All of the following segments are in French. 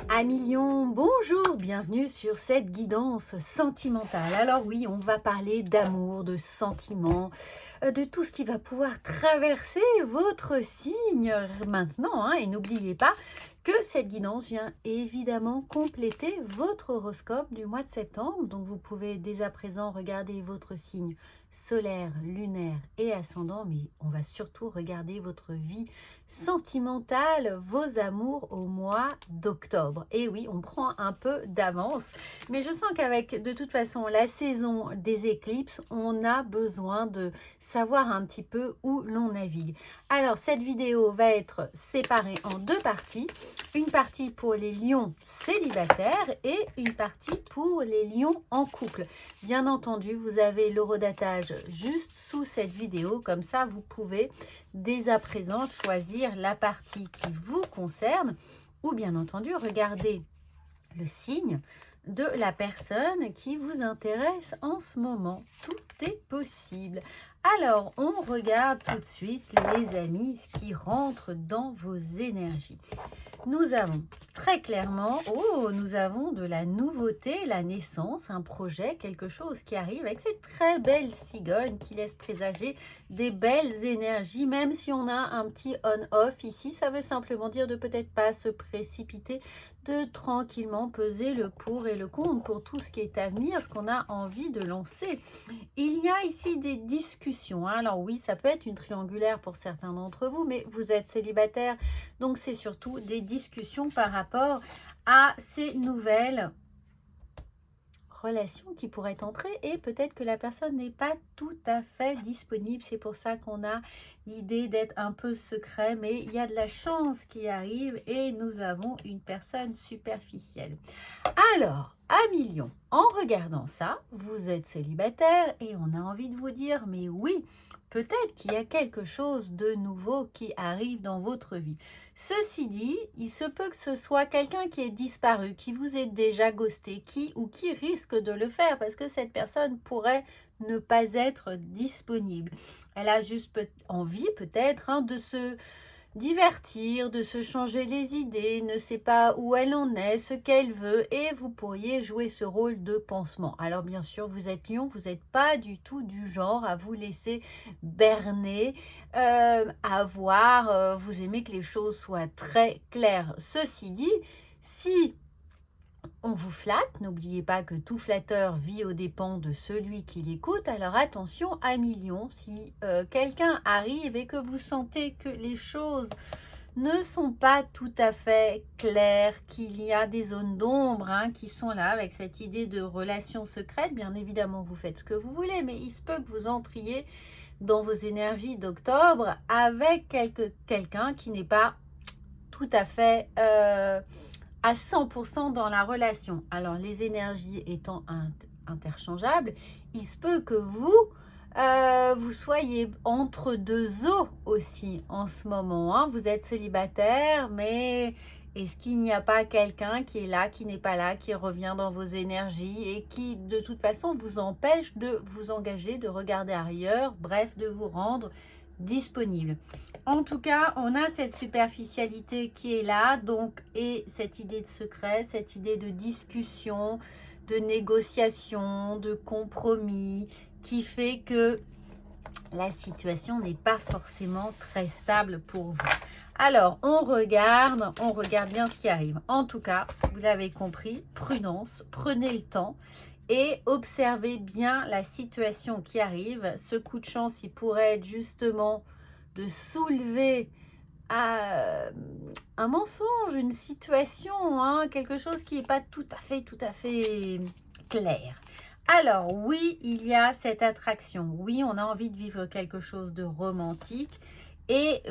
Amis lions, bonjour, bienvenue sur cette guidance sentimentale. Alors oui, on va parler d'amour, de sentiments, de tout ce qui va pouvoir traverser votre signe maintenant. Et n'oubliez pas que cette guidance vient évidemment compléter votre horoscope du mois de septembre. Donc vous pouvez dès à présent regarder votre signe solaire, lunaire et ascendant, mais on va surtout regarder votre vie sentimentale, vos amours au mois d'octobre. Et oui, on prend un peu d'avance, mais je sens qu'avec de toute façon la saison des éclipses, on a besoin de savoir un petit peu où l'on navigue. Alors cette vidéo va être séparée en deux parties, une partie pour les lions célibataires et une partie pour les lions en couple. Bien entendu, vous avez l'horodatage juste sous cette vidéo, comme ça vous pouvez dès à présent choisir la partie qui vous concerne ou bien entendu regarder le signe de la personne qui vous intéresse en ce moment. Tout est possible. Alors, on regarde tout de suite, les amis, ce qui rentre dans vos énergies. Nous avons très clairement, nous avons de la nouveauté, la naissance, un projet, quelque chose qui arrive avec cette très belle cigogne qui laisse présager des belles énergies, même si on a un petit on-off ici, ça veut simplement dire de peut-être pas se précipiter, de tranquillement peser le pour et le contre pour tout ce qui est à venir, ce qu'on a envie de lancer. Il y a ici des discussions. Alors oui, ça peut être une triangulaire pour certains d'entre vous, mais vous êtes célibataire, donc c'est surtout des discussions par rapport à ces nouvelles relations qui pourraient entrer et peut-être que la personne n'est pas tout à fait disponible. C'est pour ça qu'on a l'idée d'être un peu secret, mais il y a de la chance qui arrive et nous avons une personne superficielle. Alors, amis lions, en regardant ça, vous êtes célibataire et on a envie de vous dire, mais oui, peut-être qu'il y a quelque chose de nouveau qui arrive dans votre vie. Ceci dit, il se peut que ce soit quelqu'un qui est disparu, qui vous est déjà ghosté, qui risque de le faire parce que cette personne pourrait ne pas être disponible. Elle a juste envie peut-être de se divertir, de se changer les idées, ne sait pas où elle en est, ce qu'elle veut et vous pourriez jouer ce rôle de pansement. Alors bien sûr, vous êtes lion, vous n'êtes pas du tout du genre à vous laisser berner, vous aimez que les choses soient très claires. Ceci dit, si on vous flatte, n'oubliez pas que tout flatteur vit aux dépens de celui qui l'écoute. Alors attention, amis lions, si quelqu'un arrive et que vous sentez que les choses ne sont pas tout à fait claires, qu'il y a des zones d'ombre qui sont là avec cette idée de relation secrète, bien évidemment vous faites ce que vous voulez, mais il se peut que vous entriez dans vos énergies d'octobre avec quelqu'un qui n'est pas tout à fait à 100% dans la relation. Alors les énergies étant interchangeables, il se peut que vous soyez entre deux eaux aussi en ce moment. Vous êtes célibataire, mais est-ce qu'il n'y a pas quelqu'un qui est là, qui n'est pas là, qui revient dans vos énergies et qui de toute façon vous empêche de vous engager, de regarder ailleurs, bref, de vous rendre disponible. En tout cas, on a cette superficialité qui est là, donc, et cette idée de secret, cette idée de discussion, de négociation, de compromis, qui fait que la situation n'est pas forcément très stable pour vous. Alors, on regarde bien ce qui arrive. En tout cas, vous l'avez compris, prudence, prenez le temps et observez bien la situation qui arrive. Ce coup de chance, il pourrait être justement de soulever un mensonge, une situation, quelque chose qui n'est pas tout à fait clair. Alors oui, il y a cette attraction. Oui, on a envie de vivre quelque chose de romantique. Et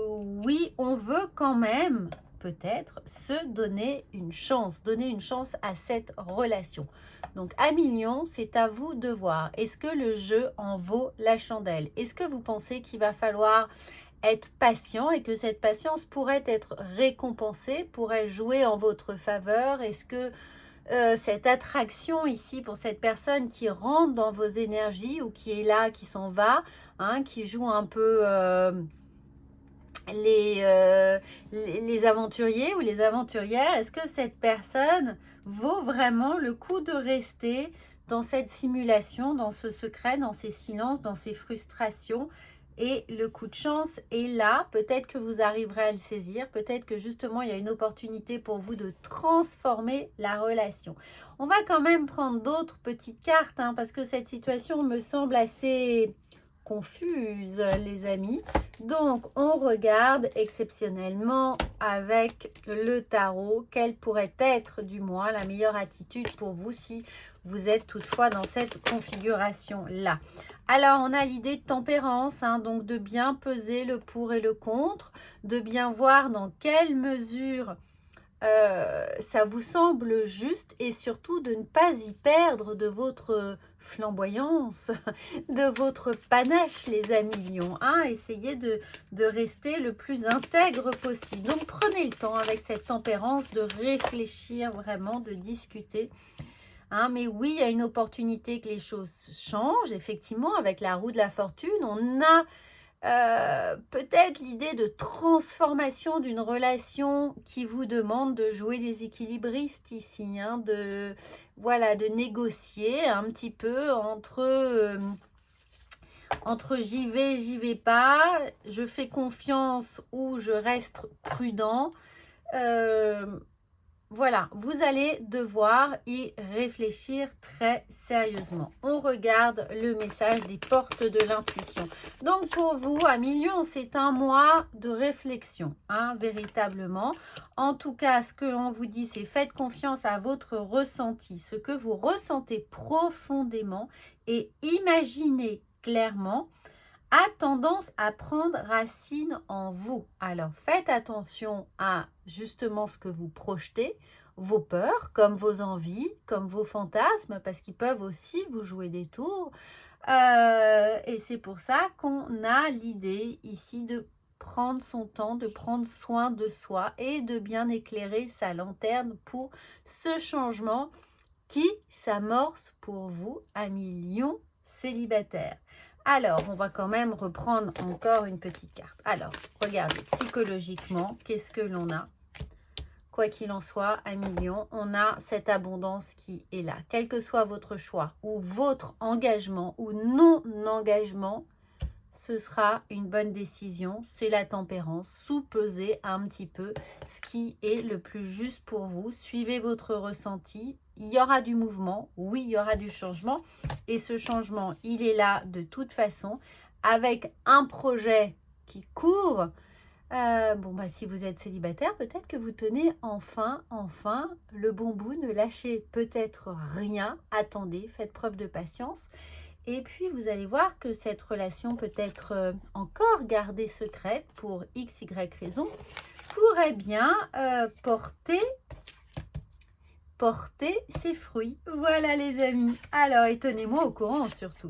oui, on veut quand même peut-être se donner une chance à cette relation. Donc, amis lions, c'est à vous de voir. Est-ce que le jeu en vaut la chandelle? Est-ce que vous pensez qu'il va falloir être patient et que cette patience pourrait être récompensée, pourrait jouer en votre faveur? Est-ce que cette attraction ici pour cette personne qui rentre dans vos énergies ou qui est là, qui s'en va, qui joue un peu les aventuriers ou les aventurières, est-ce que cette personne vaut vraiment le coup de rester dans cette simulation, dans ce secret, dans ces silences, dans ces frustrations? Et le coup de chance est là, peut-être que vous arriverez à le saisir, peut-être que justement il y a une opportunité pour vous de transformer la relation. On va quand même prendre d'autres petites cartes, hein, parce que cette situation me semble assez confuse, les amis. Donc, on regarde exceptionnellement avec le tarot quelle pourrait être, du moins, la meilleure attitude pour vous si vous êtes toutefois dans cette configuration-là. Alors, on a l'idée de tempérance, hein, donc de bien peser le pour et le contre, de bien voir dans quelle mesure ça vous semble juste et surtout de ne pas y perdre de votre flamboyance, de votre panache, les amis lions. Hein, essayez de rester le plus intègre possible. Donc, prenez le temps avec cette tempérance de réfléchir vraiment, de discuter. Hein, mais oui, il y a une opportunité que les choses changent. Effectivement, avec la roue de la fortune, on a peut-être l'idée de transformation d'une relation qui vous demande de jouer les équilibristes ici, hein, voilà, de négocier un petit peu entre j'y vais pas, je fais confiance ou je reste prudent. Voilà, vous allez devoir y réfléchir très sérieusement. On regarde le message des portes de l'intuition. Donc pour vous, amis lions, c'est un mois de réflexion, hein, véritablement. En tout cas, ce que l'on vous dit, c'est faites confiance à votre ressenti, ce que vous ressentez profondément et imaginez clairement a tendance à prendre racine en vous. Alors, faites attention à justement ce que vous projetez, vos peurs, comme vos envies, comme vos fantasmes, parce qu'ils peuvent aussi vous jouer des tours. Et c'est pour ça qu'on a l'idée ici de prendre son temps, de prendre soin de soi et de bien éclairer sa lanterne pour ce changement qui s'amorce pour vous, amis lions célibataires. Alors, on va quand même reprendre encore une petite carte. Alors, regardez, psychologiquement, qu'est-ce que l'on a? Quoi qu'il en soit, amis lions, on a cette abondance qui est là. Quel que soit votre choix ou votre engagement ou non-engagement, ce sera une bonne décision. C'est la tempérance. Sous-pesez un petit peu ce qui est le plus juste pour vous. Suivez votre ressenti. Il y aura du mouvement. Oui, il y aura du changement. Et ce changement, il est là de toute façon avec un projet qui court. Si vous êtes célibataire, peut-être que vous tenez enfin le bon bout. Ne lâchez peut-être rien. Attendez, faites preuve de patience. Et puis, vous allez voir que cette relation peut être encore gardée secrète pour x, y raison, pourrait bien porter ses fruits. Voilà les amis. Alors, et tenez-moi au courant surtout.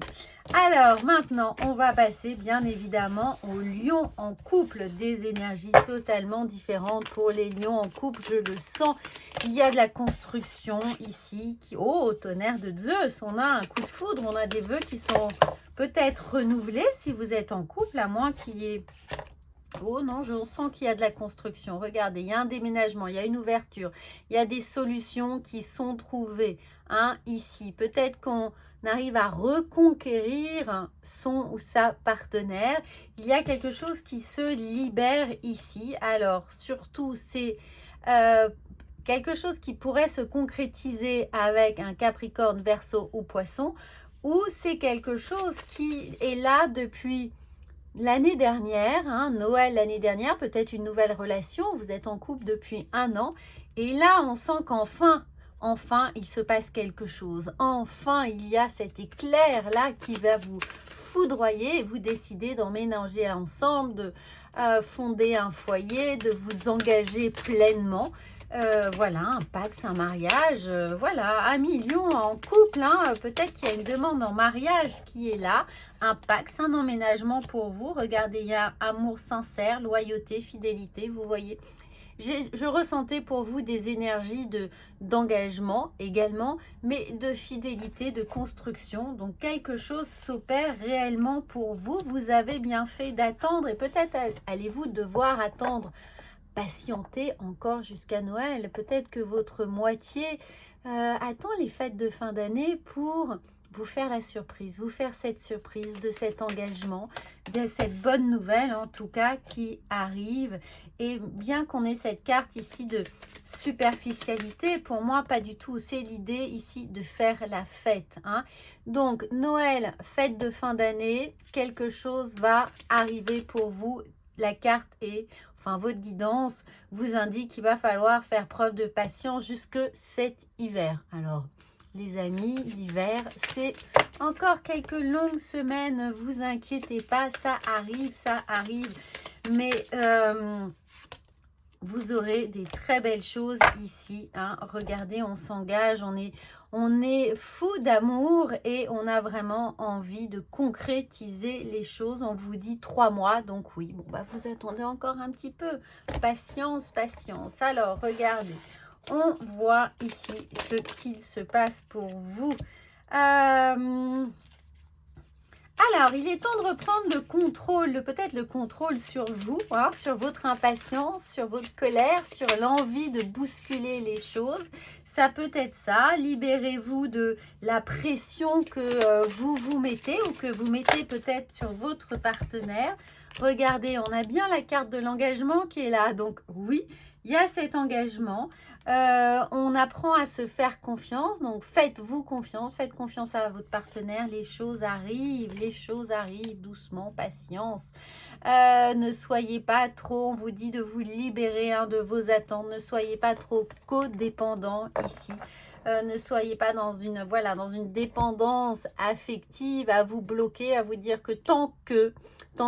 Alors, maintenant, on va passer bien évidemment aux lions en couple. Des énergies totalement différentes pour les lions en couple. Je le sens. Il y a de la construction ici. Oh, tonnerre de Zeus. On a un coup de foudre. On a des vœux qui sont peut-être renouvelés si vous êtes en couple, à moins qu'il y ait... Oh non, je sens qu'il y a de la construction. Regardez, il y a un déménagement, il y a une ouverture. Il y a des solutions qui sont trouvées, hein, ici. Peut-être qu'on arrive à reconquérir son ou sa partenaire. Il y a quelque chose qui se libère ici. Alors, surtout, c'est quelque chose qui pourrait se concrétiser avec un Capricorne, Verseau ou Poisson. Ou c'est quelque chose qui est là depuis... l'année dernière, hein, Noël l'année dernière, peut-être une nouvelle relation, vous êtes en couple depuis 1 an, et là on sent qu'enfin, il se passe quelque chose. Enfin, il y a cet éclair-là qui va vous foudroyer et vous décidez d'emménager ensemble, de fonder un foyer, de vous engager pleinement. Voilà, un pacte, un mariage, voilà, amis lions en couple, hein, peut-être qu'il y a une demande en mariage qui est là, un pacte, un emménagement pour vous. Regardez, il y a amour sincère, loyauté, fidélité, vous voyez. Je ressentais pour vous des énergies d'engagement également, mais de fidélité, de construction. Donc, quelque chose s'opère réellement pour vous. Vous avez bien fait d'attendre et peut-être allez-vous devoir attendre patienter encore jusqu'à Noël. Peut-être que votre moitié attend les fêtes de fin d'année pour vous faire la surprise, vous faire cette surprise de cet engagement, de cette bonne nouvelle en tout cas qui arrive. Et bien qu'on ait cette carte ici de superficialité, pour moi pas du tout, c'est l'idée ici de faire la fête, hein. Donc Noël, fête de fin d'année, quelque chose va arriver pour vous. La carte est, enfin votre guidance vous indique qu'il va falloir faire preuve de patience jusque cet hiver. Alors les amis, l'hiver, c'est encore quelques longues semaines, vous inquiétez pas, ça arrive, mais vous aurez des très belles choses ici, hein. Regardez, on s'engage, on est fou d'amour et on a vraiment envie de concrétiser les choses. On vous dit 3 mois, donc oui, bon, bah, vous attendez encore un petit peu. Patience, patience. Alors, regardez. On voit ici ce qu'il se passe pour vous. Alors, il est temps de reprendre le contrôle, peut-être le contrôle sur vous, hein, sur votre impatience, sur votre colère, sur l'envie de bousculer les choses. Ça peut être ça. Libérez-vous de la pression que vous vous mettez ou que vous mettez peut-être sur votre partenaire. Regardez, on a bien la carte de l'engagement qui est là. Donc oui, il y a cet engagement. On apprend à se faire confiance. Donc faites-vous confiance. Faites confiance à votre partenaire. Les choses arrivent doucement, patience. Ne soyez pas trop, on vous dit de vous libérer, hein, de vos attentes. Ne soyez pas trop codépendant ici. Ne soyez pas dans une, voilà, dans une dépendance affective, à vous bloquer, à vous dire que tant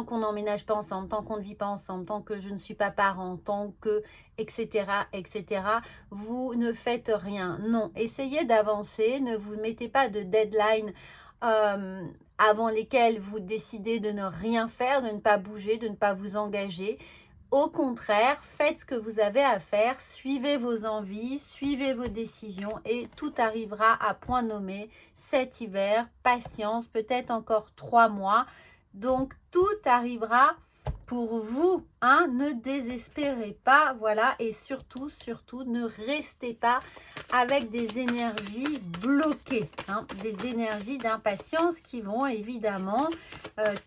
qu'on n'emménage pas ensemble, tant qu'on ne vit pas ensemble, tant que je ne suis pas parent, tant que, etc., etc., vous ne faites rien. Non, essayez d'avancer, ne vous mettez pas de deadline avant lesquelles vous décidez de ne rien faire, de ne pas bouger, de ne pas vous engager. Au contraire, faites ce que vous avez à faire, suivez vos envies, suivez vos décisions et tout arrivera à point nommé cet hiver. Patience, peut-être encore 3 mois. Donc, tout arrivera pour vous, hein. Ne désespérez pas, voilà. Et surtout, ne restez pas avec des énergies bloquées, hein, des énergies d'impatience qui vont évidemment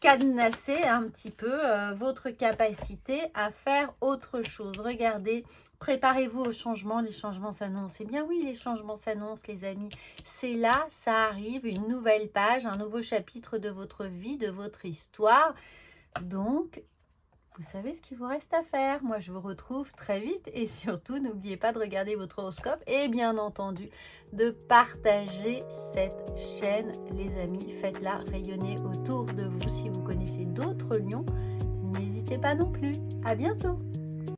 cadenasser un petit peu votre capacité à faire autre chose. Regardez, préparez-vous au changement, les changements s'annoncent. Eh bien oui, les changements s'annoncent, les amis. C'est là, ça arrive, une nouvelle page, un nouveau chapitre de votre vie, de votre histoire. Donc, vous savez ce qu'il vous reste à faire. Moi, je vous retrouve très vite et surtout, n'oubliez pas de regarder votre horoscope et bien entendu, de partager cette chaîne, les amis. Faites-la rayonner autour de vous. Si vous connaissez d'autres lions, n'hésitez pas non plus. À bientôt.